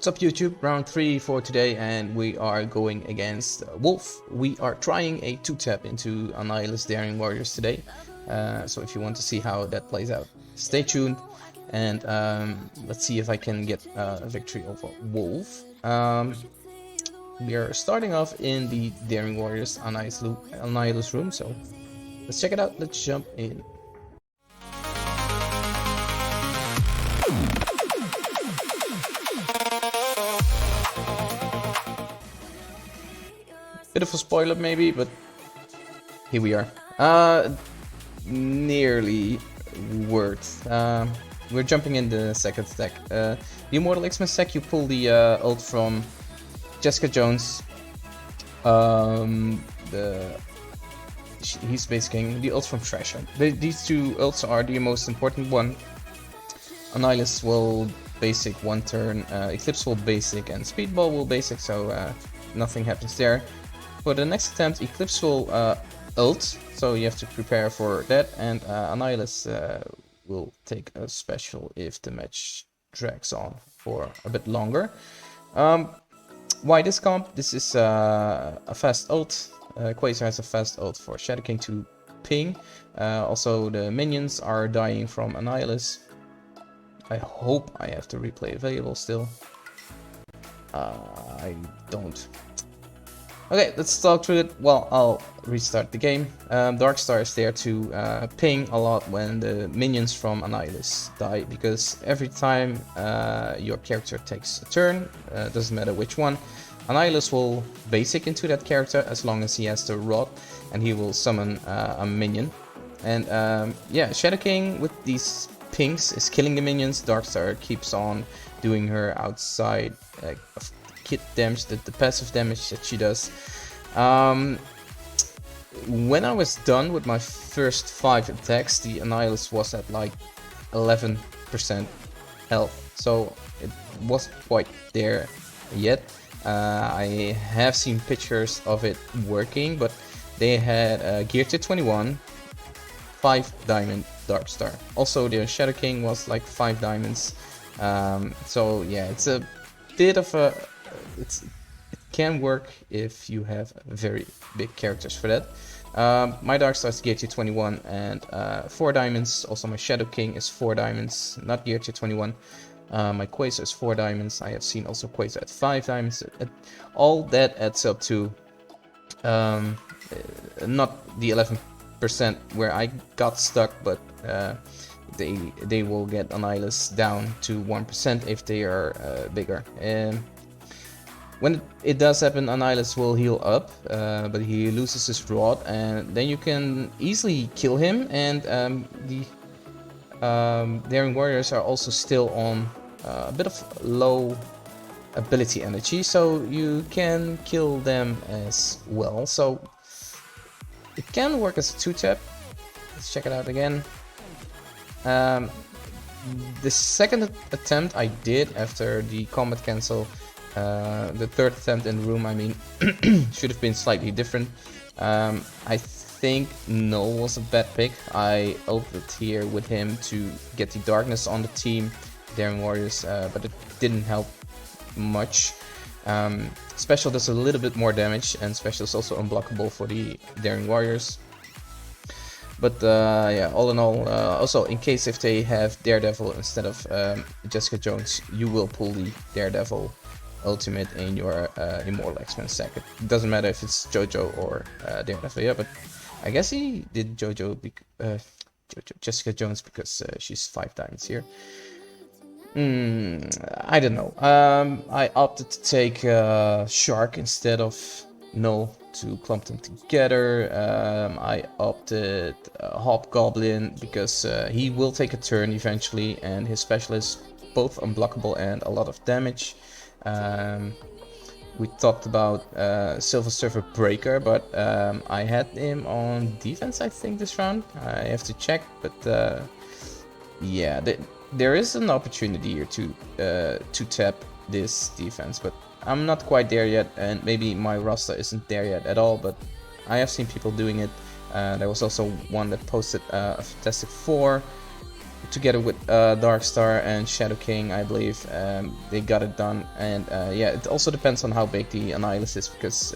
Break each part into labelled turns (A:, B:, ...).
A: What's up YouTube, round 3 for today, and we are going against Wolf. We are trying a 2-tap into Annihilus Daring Warriors today, so if you want to see how that plays out, stay tuned, and let's see if I can get a victory over Wolf. We are starting off in the Daring Warriors Annihilus room, so let's check it out, let's jump in. Bit of a spoiler maybe, but here we are. Nearly worth. We're jumping in the second stack. The Immortal X-Men stack, you pull the ult from Jessica Jones. He's basically the ult from Thrasher. These two ults are the most important one. Annihilus will basic one turn, Eclipse will basic, and Speedball will basic, so nothing happens there. For the next attempt, Eclipse will ult, so you have to prepare for that, and Annihilus will take a special if the match drags on for a bit longer. Why this comp? This is a fast ult. Quasar has a fast ult for Shadow King to ping. Also, the minions are dying from Annihilus. I hope I have the replay available still. I don't. Okay, let's talk through it. Well, I'll restart the game. Darkstar is there to ping a lot when the minions from Annihilus die, because every time your character takes a turn, doesn't matter which one, Annihilus will basic into that character as long as he has the rod, and he will summon a minion. And yeah, Shadow King with these pings is killing the minions. Darkstar keeps on doing her outside kit damage, the passive damage that she does. When I was done with my first 5 attacks, the Annihilus was at like 11% health, so it wasn't quite there yet. I have seen pictures of it working, but they had gear to 21, 5 diamond Darkstar. Also the Shadow King was like 5 diamonds. So yeah, it's a bit of a it can work if you have very big characters for that. My Darkstar is geared to 21 and 4 diamonds. Also my Shadow King is 4 diamonds, not geared to 21. My Quasar is 4 diamonds. I have seen also Quasar at 5 diamonds. All that adds up to not the 11% where I got stuck, but they will get Annihilus down to 1% if they are bigger. When it does happen, Annihilus will heal up, but he loses his rod, and then you can easily kill him. And the Daring Warriors are also still on a bit of low ability energy, so you can kill them as well. So it can work as a 2-tap. Let's check it out again. The second attempt I did after the combat cancel, the third attempt in the room, I mean, should have been slightly different. I think Knull was a bad pick. I ulted here with him to get the darkness on the team, Daring Warriors, but it didn't help much. Special does a little bit more damage, and special is also unblockable for the Daring Warriors. But yeah, all in all, also in case if they have Daredevil instead of Jessica Jones, you will pull the Daredevil ultimate in your Immortal X-Men stack. It doesn't matter if it's JoJo or Daredevil, yeah, but I guess he did Jessica Jones because she's 5 diamonds here. I don't know. I opted to take Shark instead of Knull to clump them together. I opted Hobgoblin because he will take a turn eventually, and his special is both unblockable and a lot of damage. We talked about Silver Surfer Breaker, but I had him on defense, I think, this round. I have to check, but yeah, there is an opportunity here to tap this defense, but I'm not quite there yet, and maybe my roster isn't there yet at all, but I have seen people doing it. There was also one that posted a Fantastic 4 together with Darkstar and Shadow King, I believe. They got it done, and yeah, it also depends on how big the Annihilus is, because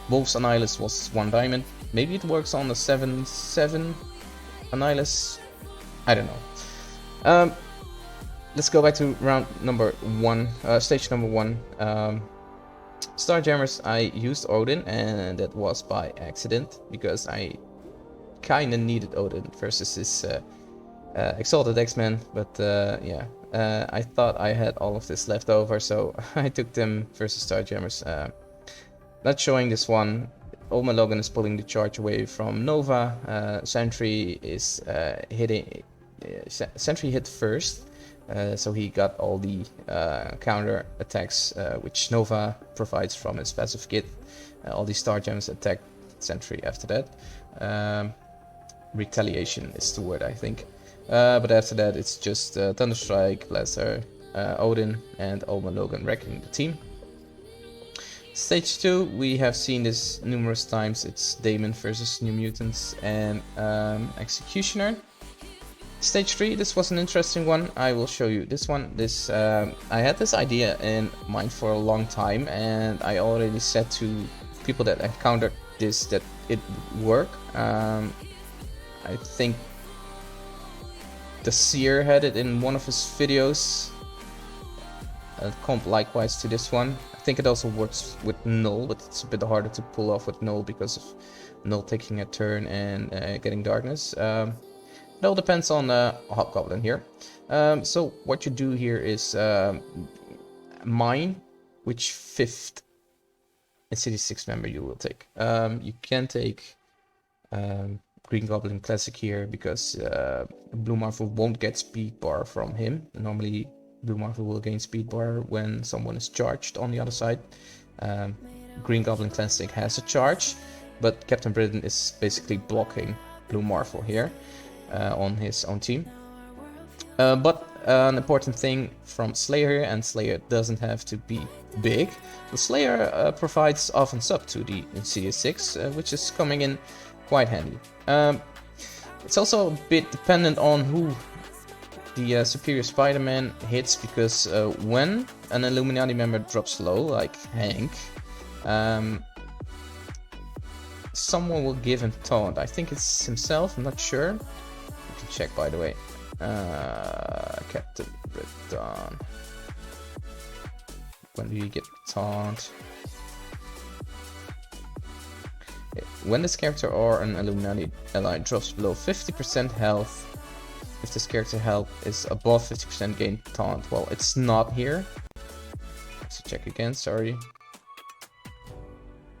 A: Wolf's Annihilus was 1 diamond. Maybe it works on the 7/7 Annihilus. I don't know. Let's go back to round number 1, stage number 1. Starjammers, I used Odin, and that was by accident, because I kinda needed Odin versus his Exalted X-Men, but yeah, I thought I had all of this left over, so I took them versus Starjammers. Not showing this one. Oma Logan is pulling the charge away from Nova. Sentry is hitting. Sentry hit first, so he got all the counter attacks which Nova provides from his passive kit. All these Stargems attack Sentry after that. Retaliation is the word, I think. But after that, it's just Thunderstrike, Blastaar, Odin, and Oma Logan wrecking the team. Stage 2, we have seen this numerous times. It's Daimon versus New Mutants and Executioner. Stage 3, this was an interesting one. I will show you this one. I had this idea in mind for a long time, and I already said to people that encountered this that it would work. I think the Seer had it in one of his videos. Comp likewise to this one. I think it also works with Knull, but it's a bit harder to pull off with Knull because of Knull taking a turn and getting darkness. It all depends on Hobgoblin here. So what you do here is mine which 5th City 6 member you will take. You can take Green Goblin Classic here because Blue Marvel won't get speed bar from him. Normally Blue Marvel will gain speed bar when someone is charged on the other side. Green Goblin Classic has a charge, but Captain Britain is basically blocking Blue Marvel here on his own team. But an important thing from Slayer, and Slayer doesn't have to be big. The Slayer provides off and sub to the Insidious 6, which is coming in quite handy. It's also a bit dependent on who the Superior Spider-Man hits, because when an Illuminati member drops low, like Hank, someone will give him taunt. I think it's himself, I'm not sure. You can check, by the way. Captain Britain. When do you get taunt? When this character or an Illuminati ally drops below 50% health, if this character health is above 50% gain taunt. Well, it's not here. Let's check again, sorry.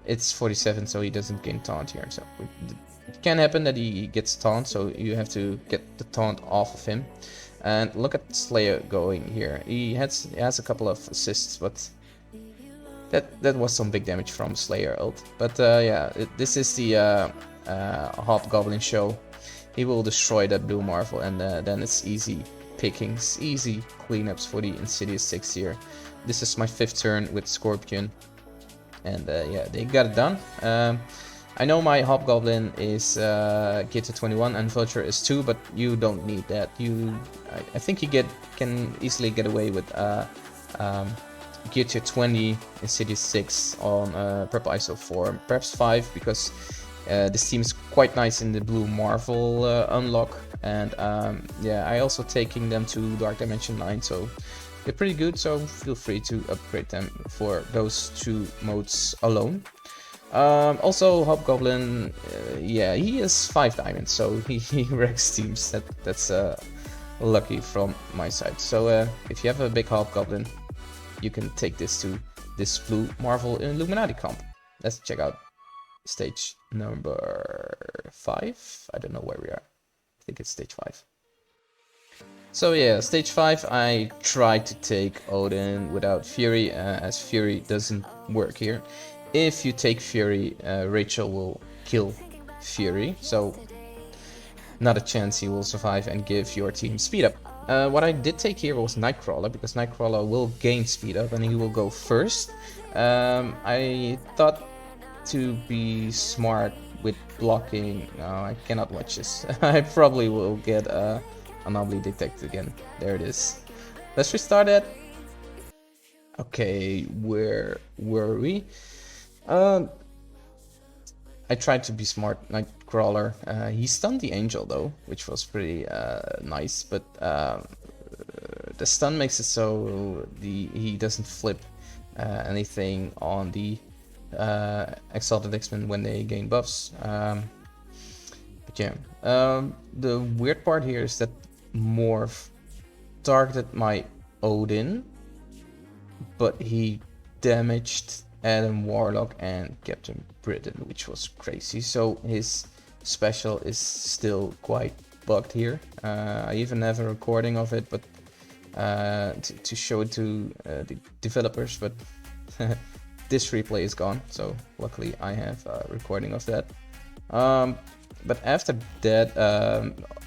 A: It's 47, so he doesn't gain taunt here. So it can happen that he gets taunt, so you have to get the taunt off of him. And look at Slayer going here. He has a couple of assists, but that was some big damage from Slayer ult. But yeah, this is the Hobgoblin show. He will destroy that Blue Marvel, and then it's easy pickings, easy cleanups for the Insidious 6 here. This is my 5th turn with Scorpion, and yeah, they got it done. I know my Hobgoblin is Gear 21 and Vulture is 2, but you don't need that. I think you can easily get away with Gear 20 Insidious 6 on Purple ISO 4, perhaps 5, because this team is quite nice in the Blue Marvel unlock, and yeah, I also taking them to Dark Dimension 9, so they're pretty good, so feel free to upgrade them for those 2 modes alone. Also, Hobgoblin, yeah, he is 5 diamonds, so he wrecks teams. That's lucky from my side. So if you have a big Hobgoblin, you can take this to this Blue Marvel Illuminati comp. Let's check out stage number 5. I don't know where we are. I think it's stage 5. So yeah, stage 5, I tried to take Odin without Fury, as Fury doesn't work here. If you take Fury, Rachel will kill Fury, so not a chance he will survive and give your team speed up. What I did take here was Nightcrawler, because Nightcrawler will gain speed up and he will go first. I thought to be smart with blocking. I cannot watch this. I probably will get anomaly detected again. There it is. Let's restart it. Okay, where were we? I tried to be smart, Nightcrawler. He stunned the Angel though, which was pretty nice, but the stun makes it so he doesn't flip anything on the Exalted X-Men when they gain buffs. But yeah, the weird part here is that Morph targeted my Odin, but he damaged Adam Warlock and Captain Britain, which was crazy. So his special is still quite bugged here. I even have a recording of it, but to show it to the developers, but this replay is gone. So luckily I have a recording of that. But after that,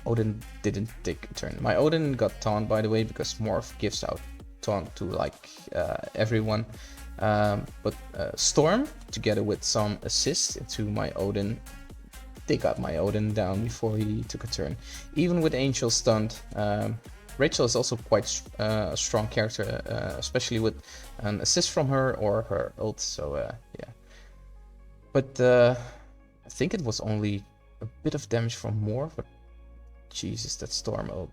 A: Odin didn't take a turn. My Odin got taunt, by the way, because Morph gives out taunt to like everyone. But Storm, together with some assist to my Odin, they got my Odin down before he took a turn. Even with Angel stunned, Rachel is also quite a strong character, especially with an assist from her or her ult. So yeah, but I think it was only a bit of damage from Morph, but Jesus, that Storm ult,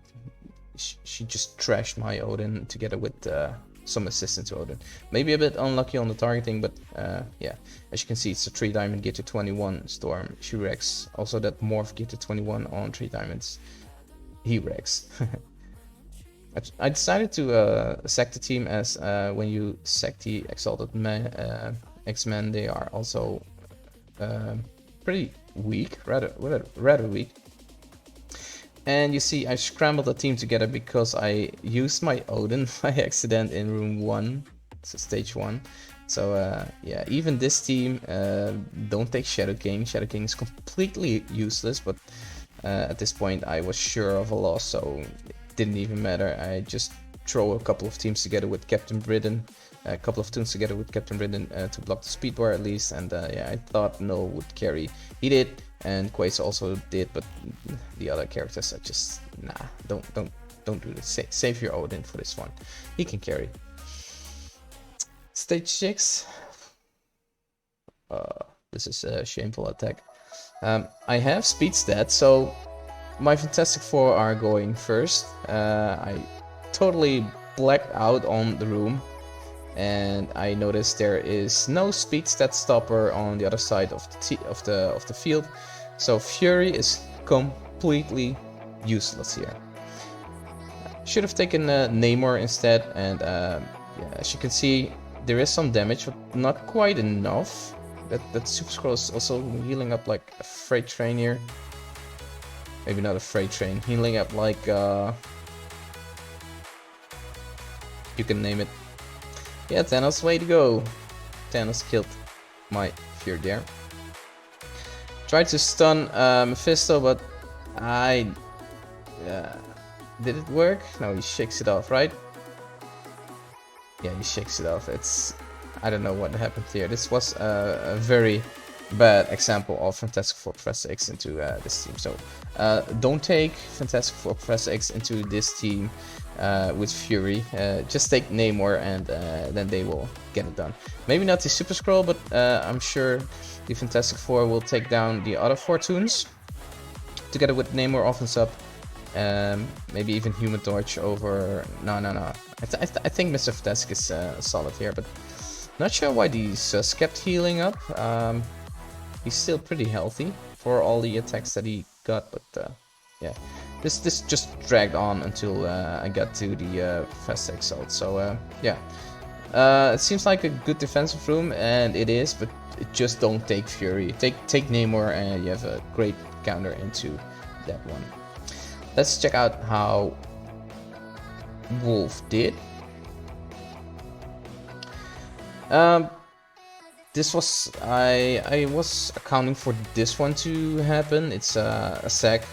A: she just trashed my Odin together with some assistance to Odin. Maybe a bit unlucky on the targeting, but yeah, as you can see, it's a 3 diamond gear to 21 Storm. She wrecks. Also that Morph gear to 21 on 3 diamonds. He wrecks. I decided to sack the team, as when you sack the Exalted X-Men, they are also pretty weak, rather weak. And you see, I scrambled the team together because I used my Odin by accident in room 1, so stage 1. So yeah, even this team don't take Shadow King. Shadow King is completely useless, but at this point I was sure of a loss, so it didn't even matter. I just throw a couple of teams together with Captain Britain, a couple of tunes together with Captain Britain to block the speed bar at least, and yeah, I thought Knull would carry. He did, and Quasar also did, but the other characters are just nah. Don't do this. Save your Odin for this one. He can carry. Stage 6. This is a shameful attack. I have speed stats, so my Fantastic Four are going first. I totally blacked out on the room, and I noticed there is no speed stat stopper on the other side of the field, so Fury is completely useless here. Should have taken Namor instead, and yeah, as you can see, there is some damage, but not quite enough. That Super Scroll is also healing up like a freight train here. Maybe not a freight train, healing up like you can name it. Yeah, Thanos, way to go. Thanos killed my Fury there. Tried to stun Mephisto, but I... did it work? No, he shakes it off, right? Yeah, he shakes it off. It's... I don't know what happened here. This was a very bad example of Fantastic Four Professor X into this team. So don't take Fantastic Four Professor X into this team with Fury. Just take Namor, and then they will get it done. Maybe not the Super Scroll, but I'm sure the Fantastic Four will take down the other 4 toons together with Namor offense up. Maybe even Human Torch over... No. I think Mr. Fantastic is solid here, but not sure why the Sus kept healing up. He's still pretty healthy for all the attacks that he got, but yeah, this just dragged on until I got to the Professor Exalt. So yeah, it seems like a good defensive room, and it is, but just don't take Fury. Take Namor, and you have a great counter into that one. Let's check out how Wolf did. This was... I was accounting for this one to happen. It's a sack.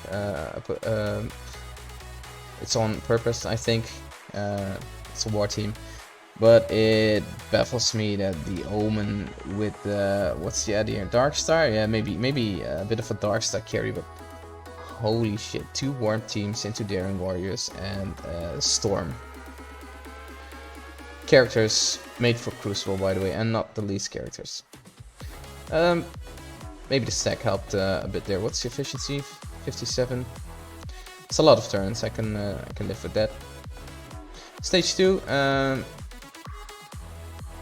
A: It's on purpose, I think. It's a war team, but it baffles me that the Omen with what's the idea? Darkstar? Yeah, maybe a bit of a Darkstar carry, but holy shit, 2 warm teams into Daring Warriors and Storm. Characters made for Crucible, by the way, and not the least characters. Maybe the stack helped a bit there. What's the efficiency? 57. It's a lot of turns. I can live with that. Stage 2.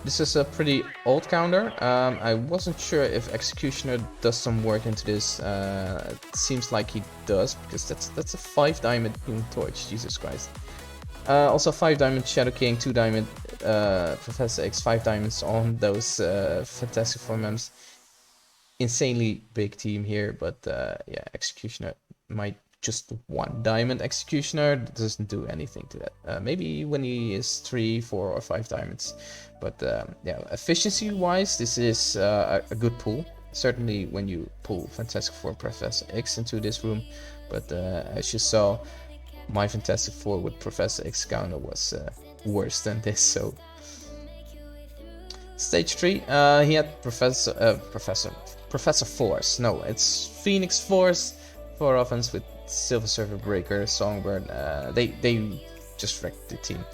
A: This is a pretty old counter. I wasn't sure if Executioner does some work into this. It seems like he does, because that's a 5 diamond Human Torch. Jesus Christ. Also 5 diamond Shadow King, 2 diamond Professor X, 5 diamonds on those Fantastic Four mems. Insanely big team here, but yeah, Executioner might just 1 diamond Executioner doesn't do anything to that. Maybe when he is 3, 4, or 5 diamonds. But yeah, efficiency wise, this is a good pull. Certainly when you pull Fantastic Four Professor X into this room. But as you saw, my Fantastic Four with Professor X counter was worse than this. So stage 3, he had Professor Force. No, it's Phoenix Force for offense with Silver Surfer Breaker, Songbird. They just wrecked the team.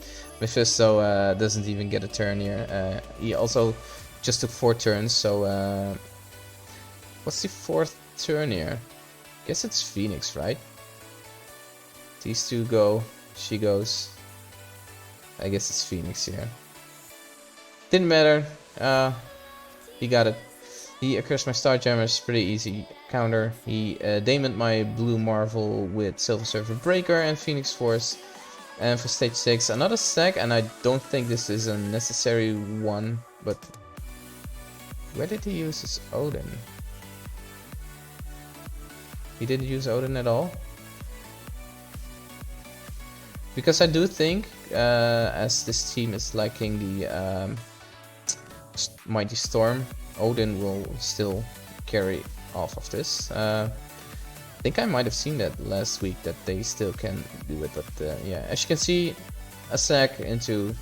A: Mephisto doesn't even get a turn here. He also just took 4 turns. So what's the 4th turn here? Guess it's Phoenix, right? These 2 go, she goes. I guess it's Phoenix here. Didn't matter. He got it. He accursed my Starjammers, pretty easy counter. He Damoned my Blue Marvel with Silver Surfer Breaker and Phoenix Force. And for stage 6, another stack, and I don't think this is a necessary one, but where did he use his Odin? He didn't use Odin at all? Because I do think, as this team is lacking the Mighty Storm, Odin will still carry off of this. I think I might have seen that last week, that they still can do it, but yeah, as you can see, a sack into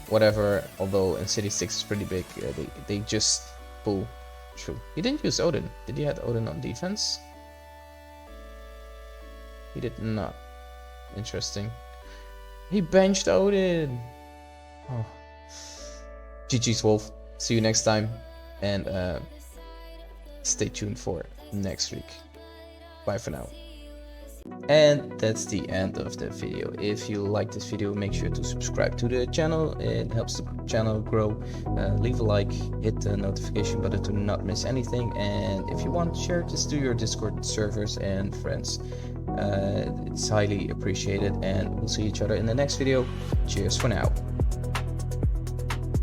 A: whatever, although in City 6 is pretty big, they just pull through. He didn't use Odin. Did he have Odin on defense? He did not. Interesting. He benched Odin! Oh. GG's Wolf. See you next time, and stay tuned for next week. Bye for now. And that's the end of the video. If you like this video, make sure to subscribe to the channel. It helps the channel grow. Leave a like, hit the notification button to not miss anything. And if you want, share this to your Discord servers and friends. It's highly appreciated, and we'll see each other in the next video. Cheers for now.